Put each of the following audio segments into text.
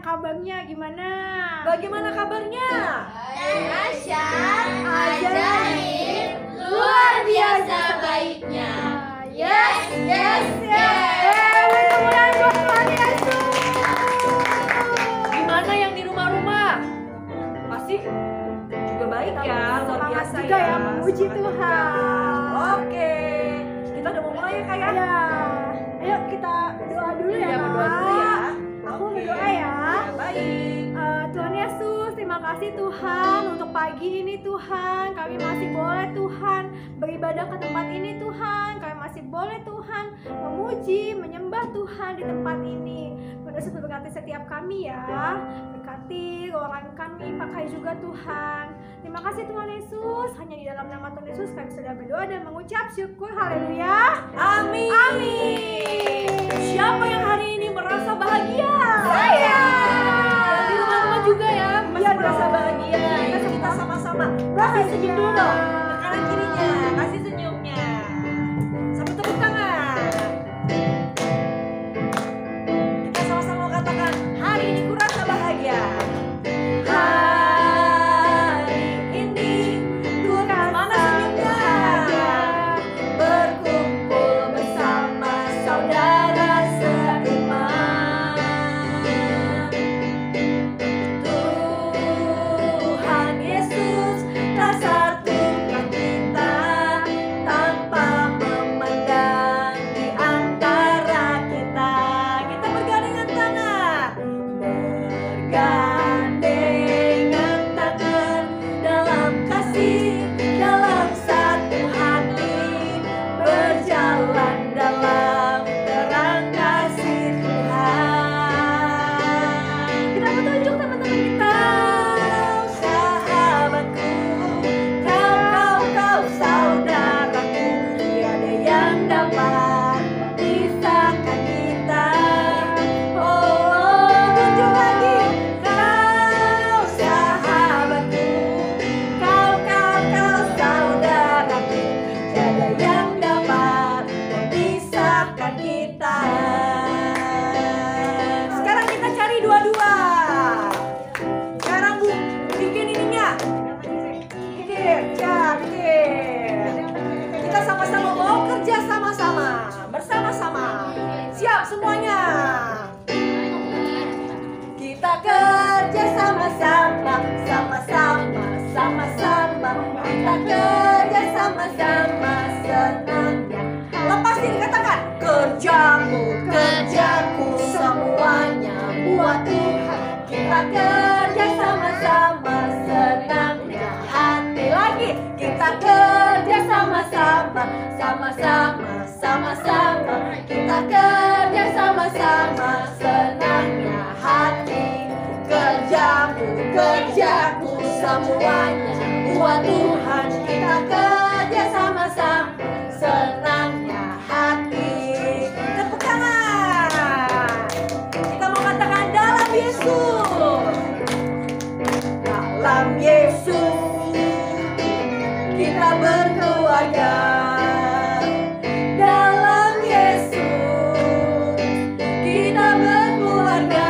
kabarnya gimana? Bagaimana kabarnya? Dahsyat, ajaib, luar biasa baiknya. Yes, yes, yes. Mudah-mudahan buat Tuhan Yesus. Gimana yang di rumah-rumah? Pasti juga baik ya, luar Semangat biasa juga ya ya. memuji Semangat Tuhan. juga. Oke, kita udah mau mulai ya Kak ya? Ya, ayo kita berdoa dulu ya. Iya, berdoa Kak. dulu ya. Aku Oke. berdoa ya. Ya, baik. Tuhan Yesus, terima kasih Tuhan untuk pagi ini Tuhan. Kami masih boleh Tuhan beribadah ke tempat ini Tuhan. Kami masih boleh Tuhan memuji, menyembah Tuhan di tempat ini. Tuhan Yesus berkati setiap kami ya. Berkati ruangan kami, pakai juga Tuhan. Terima kasih Tuhan Yesus. Hanya di dalam nama Tuhan Yesus kami sudah berdoa dan mengucap syukur. Haleluya. Amin. Amin. Siapa yang hari ini merasa bahagia? Saya. Dan di rumah-rumah juga ya, masih Iya merasa dong. bahagia. Ayo kita sama-sama kasih senyum dulu dong. Ke kanan kirinya, kasih senyumnya. Sampai tepuk tangan. Kita sama-sama katakan, hari ini ku rasa bahagia. Hari ini ku rasa mana senyumnya? Berkumpul bersama saudara seiman. Tuhan Yesus tak satukan kita tanpa memandang di antara kita. Kita bergandengan tangan, bergandengan tangan dalam kasih, dalam satu hati, berjalan dalam terang kasih Tuhan. Kita bertunjuk teman-teman kita. Sahabatku, kau saudaraku, tiada yang dapat memisahkan kita. Oh, tunjuk lagi. Kau sahabatku, kau saudaraku, tiada yang dapat memisahkan kita. Sekarang kita cari dua-dua. Sekarang Bu, bikin ininya. Bikin. Kita sama-sama mau kerja sama-sama, bersama-sama. Siap semuanya. Kita kerja sama-sama, sama-sama, sama-sama. Kita kerja sama-sama, senangnya. Lepasin, katakan. Kerjaku, semuanya buat Tuhan. Kita kerja sama-sama, senangnya hati. Lagi, kita kerja sama-sama, sama-sama, sama-sama. Kita kerja sama-sama, senangnya hati. Kerjaku, semuanya buat Tuhan. Kita kerja sama-sama, senangnya hati. Tepuk tangan. Kita mau katakan dalam Yesus. Dalam Yesus kita berkeluarga. Dalam Yesus kita berkeluarga.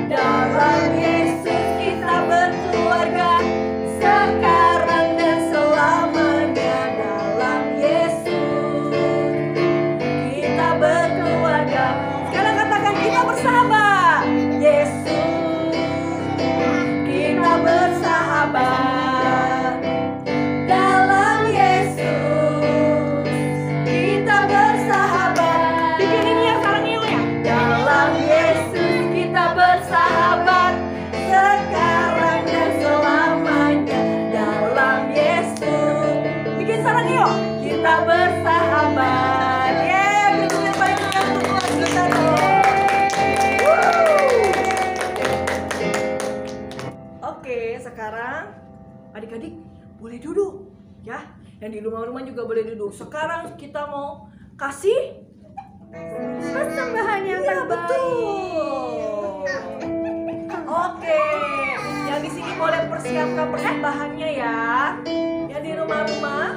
Dalam Yesus kita berkeluarga. Sekarang dan selamanya. Dalam Yesus kita berkeluarga. Sekarang katakan kita bersahabat. Yesus kita bersahabat. Dalam Yesus kita bersahabat. Bikin ini yang sekarang ini ya. Dalam Yesus kita bersahabat. Sekarang dan selamanya. Dalam Yesus. Bikin sekarang yuk. Kita bersahabat. Yeay, berikan yang paling meriah untuk Tuhan kita dong. Oke, sekarang adik-adik boleh duduk ya. Yang di rumah-rumah juga boleh duduk. Sekarang kita mau kasih Persembahan yang iya, terbaik. betul. Oke, yang di sini boleh persiapkan persembahannya ya. Yang di rumah-rumah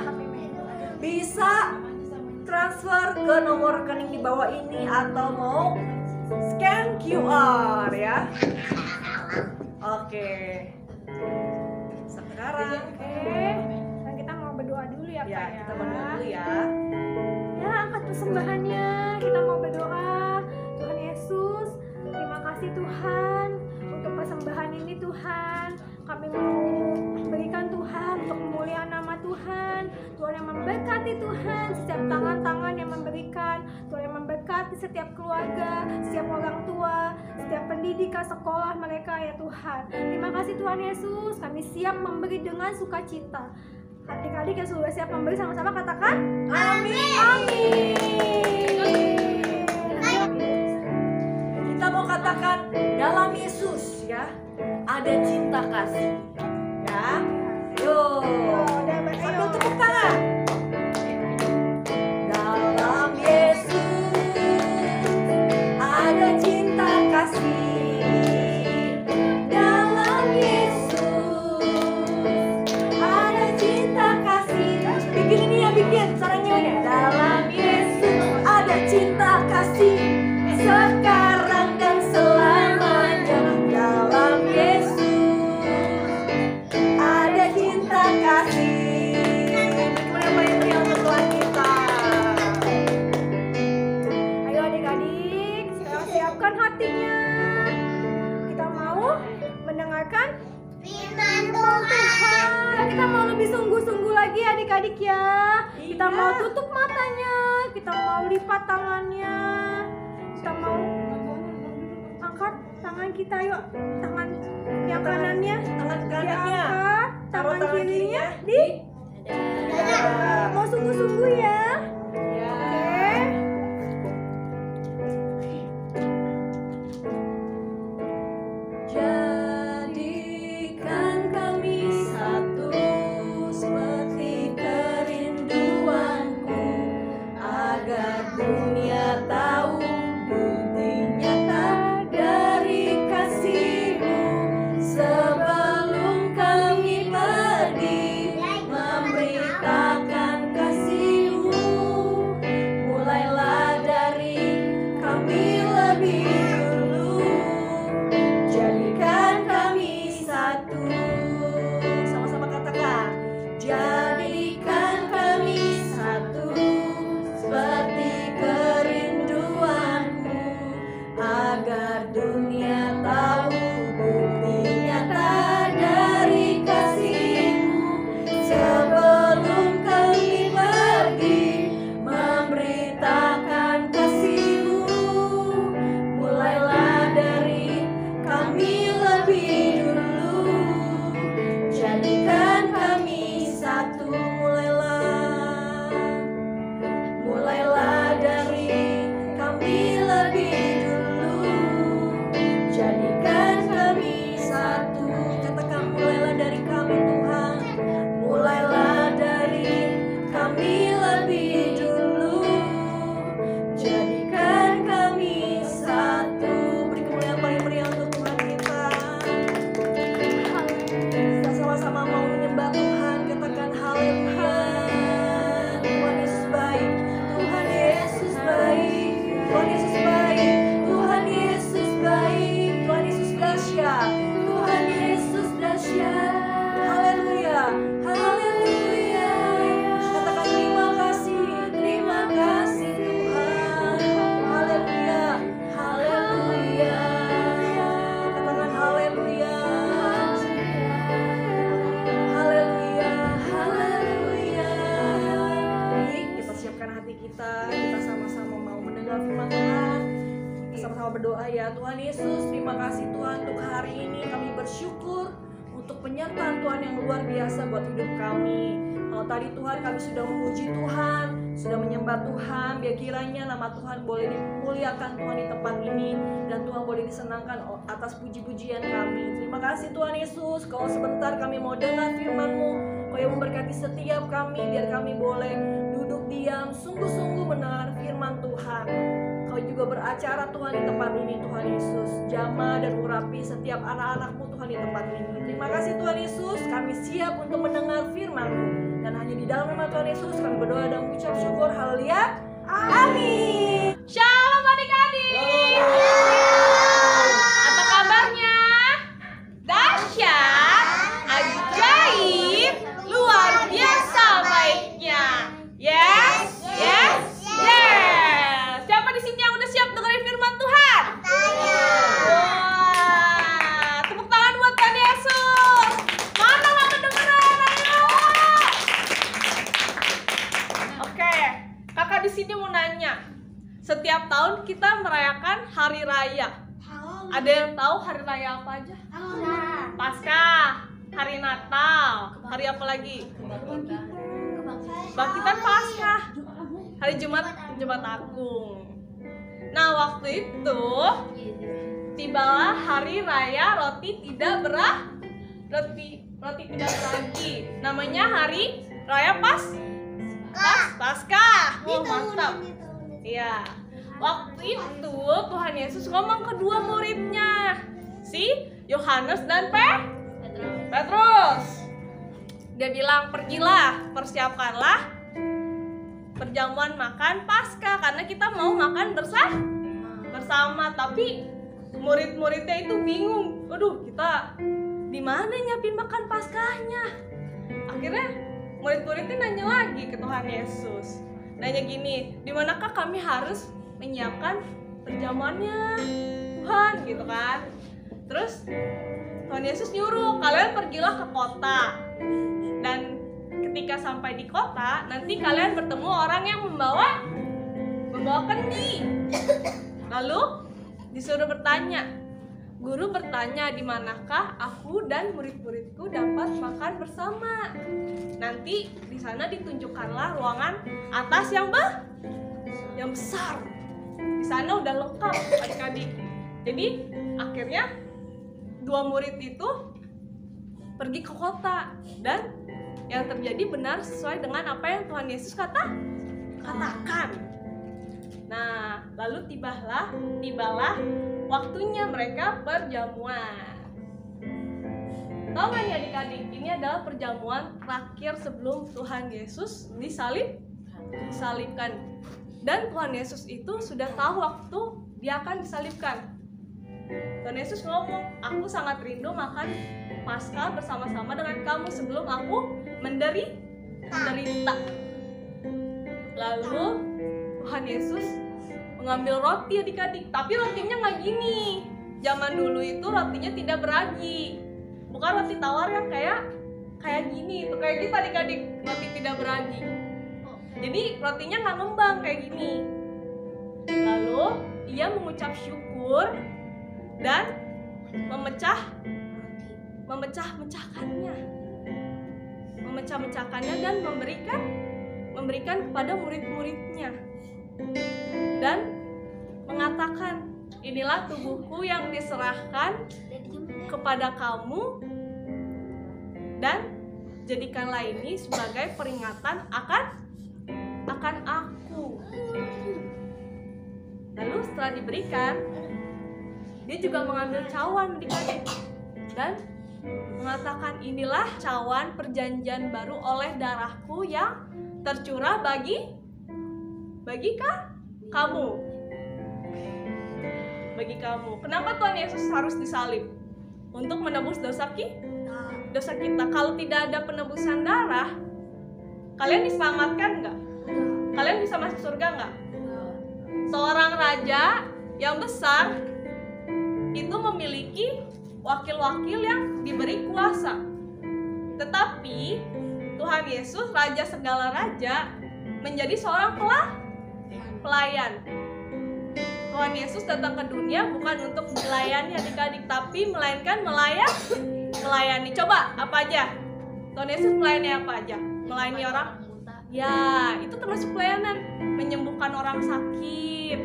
bisa transfer ke nomor rekening di bawah ini atau mau scan QR ya. Oke. Sekarang Dan kita mau berdoa dulu ya, ya Kak. kita berdoa dulu ya. Ya, angkat persembahannya. Kita mau berdoa. Tuhan Yesus, terima kasih Tuhan untuk persembahan ini Tuhan. Kami mau berikan Tuhan untuk kemuliaan nama Tuhan. Tuhan yang memberkati Tuhan, setiap tangan-tangan yang memberikan. Tuhan yang memberkati setiap keluarga, setiap orang tua, setiap pendidikan sekolah mereka ya Tuhan. Terima kasih Tuhan Yesus, kami siap memberi dengan sukacita. Adik-adik yang sudah siap memberi sama-sama katakan Amin. amin. Kita mau katakan dalam Yesus ya ada cinta kasih. Ya. Yo. Sambil tepuk tangan. Dalam Yesus ada cinta kasih. Dalam Yesus ada cinta kasih. Bikin ini ya, bikin caranya ya. Dalam Yesus ada cinta kasih sekarang dan selamanya. Dalam Yesus ada cinta kasih. Yang Tuhan kita. Ayo adik-adik, sekarang siapkan hatinya. Kita mau mendengarkan Firman Tuhan. Kita mau lebih sungguh-sungguh lagi adik-adik ya. Kita Iya. mau tutup matanya, kita mau lipat tangannya, kita mau angkat tangan kita yuk, tangan yang kanannya Tangan kanannya diangkat, taruh tangan tangan kirinya kirinya di dada. mau sungguh-sungguh ya. Ya. Oke. Jadikan kami satu seperti kerinduanku, agar dunia tahu bukti nyata dari kasih-Mu. Sebelum kami pergi memberitakan kasih-Mu, mulailah dari kami lebih dulu. Jadikan kami satu. Sama-sama katakan. Jadikan kami satu seperti kerinduanku, agar dunia tahu bukti nyata dari kasih-Mu. Sebelum kami pergi memberitakan kasih-Mu, mulailah dari kami lebih dulu. Jadikan kami satu. Mulailah dari kami lebih dulu. Jadikan kami satu. Katakan mulailah dari kami Tuhan. Mulailah dari kami lebih dulu. Jadikan kami satu. Beri kemuliaan paling meriah untuk Tuhan kita. Kita sama-sama mau menyembah Tuhan. Katakan haleluya. Tuhan Yesus baik. Tuhan Yesus baik. Tuhan Yesus baik. Tuhan Yesus baik. Tuhan Yesus dahsyat. Tuhan Yesus dahsyat. Haleluya. Haleluya. Katakan terima kasih. Terima kasih Tuhan. Haleluya. Haleluya. Katakan haleluya. Haleluya. Haleluya. Baik, kita siapkan hati kita. Kita sama-sama mau mendengar firman Tuhan. Kita sama-sama berdoa ya. Tuhan Yesus, terima kasih Tuhan untuk hari ini. Kami bersyukur untuk penyertaan Tuhan yang luar biasa buat hidup kami. Kalau tadi Tuhan kami sudah memuji Tuhan, sudah menyembah Tuhan, biar kiranya nama Tuhan boleh dimuliakan Tuhan di tempat ini, dan Tuhan boleh disenangkan atas puji-pujian kami. Terima kasih Tuhan Yesus. Kalau sebentar kami mau dengar firman-Mu, Kau yang memberkati setiap kami, biar kami boleh duduk diam, sungguh-sungguh mendengar firman Tuhan. Kau juga beracara Tuhan di tempat ini Tuhan Yesus. Jamah dan urapi setiap anak-anak-Mu Tuhan di tempat ini. Terima kasih Tuhan Yesus, kami siap untuk mendengar firman-Mu. Dan hanya di dalam nama Tuhan Yesus kami berdoa dan mengucap syukur. Haleluya. Amin. Shalom adik-adik. Setiap tahun kita merayakan hari raya. Ada yang tahu hari raya apa aja? Paskah, hari Natal, hari apa lagi? Kebangkitan Paskah, hari Jumat Agung. Nah, waktu itu tibalah hari raya roti tidak beragi. Namanya hari raya Paskah. Oh, mantap. Iya. Waktu itu Tuhan Yesus ngomong ke dua muridnya, si Yohanes dan Petrus. Dia bilang, pergilah, persiapkanlah perjamuan makan Paskah karena kita mau makan bersama. Tapi murid-muridnya itu bingung. Aduh, kita di mana nyiapin makan Paskahnya? Akhirnya murid-muridnya nanya lagi ke Tuhan Yesus. Nanya gini, di manakah kami harus menyiapkan perjamuannya Tuhan, gitu kan? Terus Tuhan Yesus nyuruh, kalian pergilah ke kota, dan ketika sampai di kota nanti kalian bertemu orang yang membawa kendi. Lalu disuruh bertanya, guru bertanya, di manakah aku dan murid-muridku dapat makan bersama? Nanti di sana ditunjukkanlah ruangan atas yang besar. Di sana udah lengkap adik-adik. Jadi akhirnya dua murid itu pergi ke kota, dan yang terjadi benar sesuai dengan apa yang Tuhan Yesus katakan. Nah, lalu tibalah waktunya mereka perjamuan. Tahu nggak nih adik-adik, ini adalah perjamuan terakhir sebelum Tuhan Yesus disalibkan. Dan Tuhan Yesus itu sudah tahu waktu dia akan disalibkan. Tuhan Yesus ngomong, aku sangat rindu makan Paskah bersama-sama dengan kamu sebelum aku menderita. Lalu Tuhan Yesus mengambil roti adik-adik, tapi rotinya nggak gini. Zaman dulu itu rotinya tidak beragi, bukan roti tawar yang kayak gini, itu kayak gitu adik-adik, roti tidak beragi. Jadi rotinya nggak ngembang kayak gini. Lalu ia mengucap syukur dan memecah-mecahkannya dan memberikan kepada murid-muridnya, dan mengatakan, inilah tubuhku yang diserahkan kepada kamu, dan jadikanlah ini sebagai peringatan akan aku. Lalu setelah diberikan, dia juga mengambil cawan dan mengatakan, inilah cawan perjanjian baru oleh darahku yang tercurah bagi kamu. Kenapa Tuhan Yesus harus disalib? Untuk menebus dosa kita. Kalau tidak ada penebusan darah, kalian diselamatkan nggak? Kalian bisa masuk surga nggak? Seorang raja yang besar itu memiliki wakil-wakil yang diberi kuasa. Tetapi Tuhan Yesus, Raja segala raja, menjadi seorang pelayan. Tuhan Yesus datang ke dunia bukan untuk melayani adik-adik, tapi melainkan melayani. Coba apa aja? Tuhan Yesus melayani apa aja? Melayani orang? Ya, itu termasuk pelayanan. Menyembuhkan orang sakit.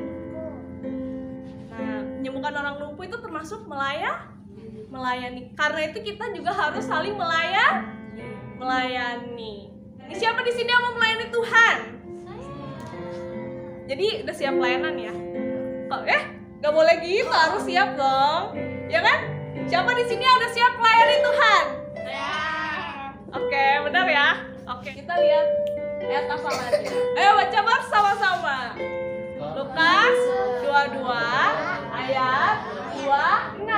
Nah, menyembuhkan orang lumpuh itu termasuk melayani. Karena itu kita juga harus saling melayani. Ini siapa di sini yang mau melayani Tuhan? Jadi udah siap pelayanan ya? Gak boleh gitu, harus siap dong, ya kan? Siapa di sini yang udah siap melayani Tuhan? Oke, benar ya? Oke, kita lihat ayat apa lagi? Ayo baca bersama-sama. Lukas 22 ayat 26.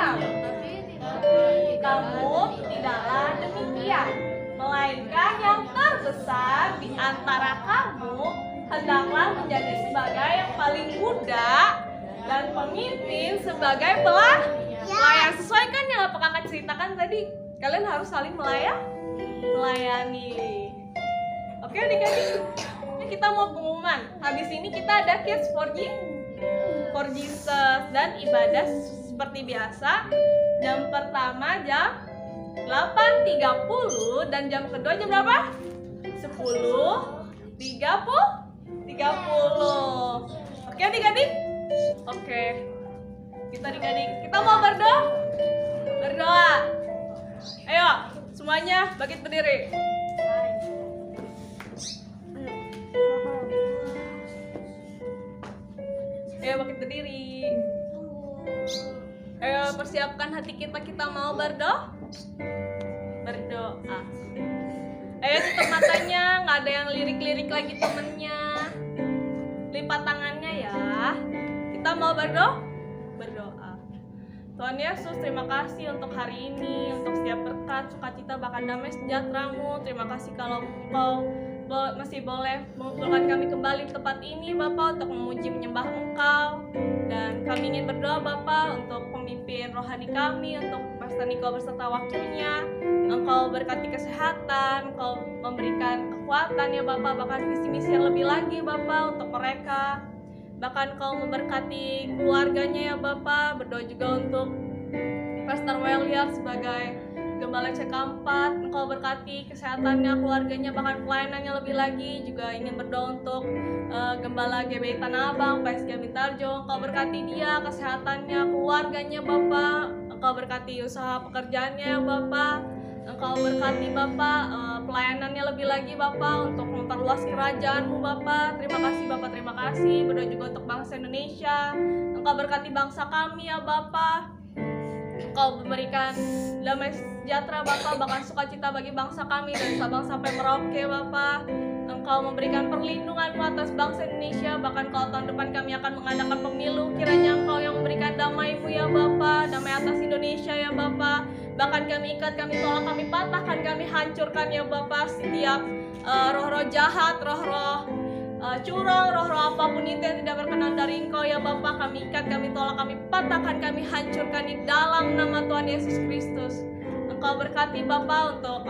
Kamu tidaklah demikian, melainkan yang terbesar di antara kamu hendaklah menjadi sebagai yang paling muda dan pemimpin sebagai pelayan. Sesuaikan yang apa kakak ceritakan tadi, kalian harus saling melayani. Oke adik-adik, kita mau pengumuman. Habis ini kita ada Kids for for Jesus. Dan ibadah seperti biasa, jam pertama jam 8.30 dan jam kedua jam berapa? 10.30. Oke adik-adik? Oke. Kita adik-adik, kita mau berdoa? Berdoa. Ayo, semuanya bangkit berdiri. Ayo bangkit berdiri. Ayo persiapkan hati kita, kita mau berdoa. Berdoa. Ayo tutup matanya, nggak ada yang lirik-lirik lagi temennya. Lipat tangannya ya. Kita mau berdoa. Tuhan Yesus, terima kasih untuk hari ini, untuk setiap berkat, sukacita, bahkan damai sejahtera-Mu. Terima kasih kalau Engkau masih boleh mengumpulkan kami kembali di tempat ini, Bapa, untuk memuji menyembah Engkau. Dan kami ingin berdoa, Bapa, untuk pemimpin rohani kami, untuk Pastor Niko beserta wakilnya. Engkau berkati kesehatan, Engkau memberikan kekuatan ya Bapa, bahkan visi-misi yang lebih lagi Bapa untuk mereka. Bahkan Kau memberkati keluarganya ya Bapa. Berdoa juga untuk Pastor Weliar sebagai Gembala CK4. Engkau berkati kesehatannya, keluarganya, bahkan pelayanannya lebih lagi. Juga ingin berdoa untuk Gembala GBI Tanah Abang, PSG Bintarjo. Engkau berkati dia, kesehatannya, keluarganya Bapa. Engkau berkati usaha pekerjaannya ya Bapa. Engkau berkati Bapak pelayanannya lebih lagi Bapak untuk memperluas kerajaan-Mu Bapak. Terima kasih Bapak, terima kasih. Berdoa juga untuk bangsa Indonesia. Engkau berkati bangsa kami ya Bapak. Engkau memberikan damai sejahtera Bapak, bahkan sukacita bagi bangsa kami dari Sabang sampai Merauke Bapak. Engkau memberikan perlindungan-Mu atas bangsa Indonesia. Bahkan kalau tahun depan kami akan mengadakan pemilu, kiranya Engkau yang memberikan damai-Mu ya Bapak, damai atas Indonesia ya Bapak. Bahkan kami ikat, kami tolak, kami patahkan, kami hancurkan ya Bapak setiap roh-roh jahat, roh-roh curang, roh-roh apapun itu yang tidak berkenan dari Engkau ya Bapak. Kami ikat, kami tolak, kami patahkan, kami hancurkan di dalam nama Tuhan Yesus Kristus. Engkau berkati Bapak untuk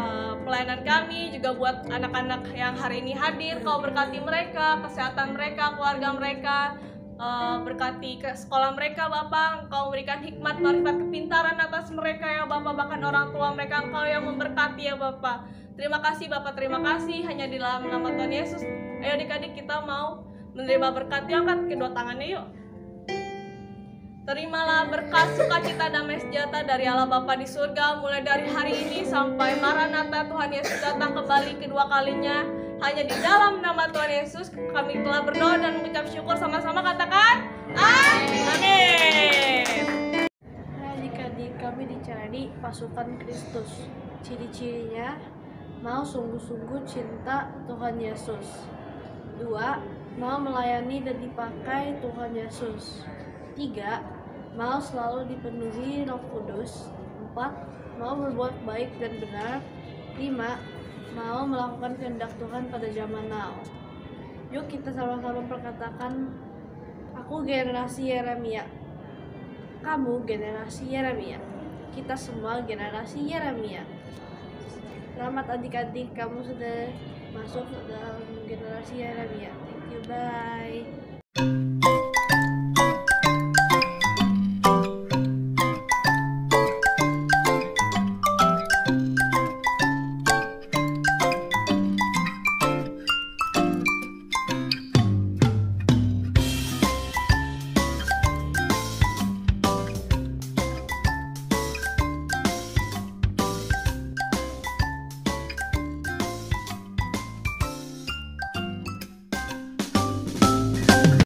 pelayanan kami, juga buat anak-anak yang hari ini hadir. Engkau berkati mereka, kesehatan mereka, keluarga mereka. Berkati ke sekolah mereka Bapak. Engkau memberikan hikmat, marifat, kepintaran atas mereka ya Bapak. Bahkan orang tua mereka Engkau yang memberkati ya Bapak. Terima kasih Bapak, terima kasih. Hanya di dalam nama Tuhan Yesus. Ayo adik-adik kita mau menerima berkat. Angkat kedua tangannya yuk. Terimalah berkat, sukacita, damai sejahtera dari Allah Bapa di surga. Mulai dari hari ini sampai Maranatha Tuhan Yesus datang kembali kedua kalinya. Hanya di dalam nama Tuhan Yesus kami telah berdoa dan mengucap syukur. Sama-sama katakan amin. Adik-adik, kami dicari pasukan Kristus. Ciri-cirinya, mau sungguh-sungguh cinta Tuhan Yesus. 2. Mau melayani dan dipakai Tuhan Yesus. 3. Mau selalu dipenuhi Roh Kudus. 4. Mau berbuat baik dan benar. 5. Mau melakukan kehendak Tuhan pada zaman now. Yuk kita sama-sama perkatakan, aku generasi Yeremia. Kamu generasi Yeremia. Kita semua generasi Yeremia. Selamat adik-adik, kamu sudah masuk ke dalam generasi Yeremia. Thank you, bye.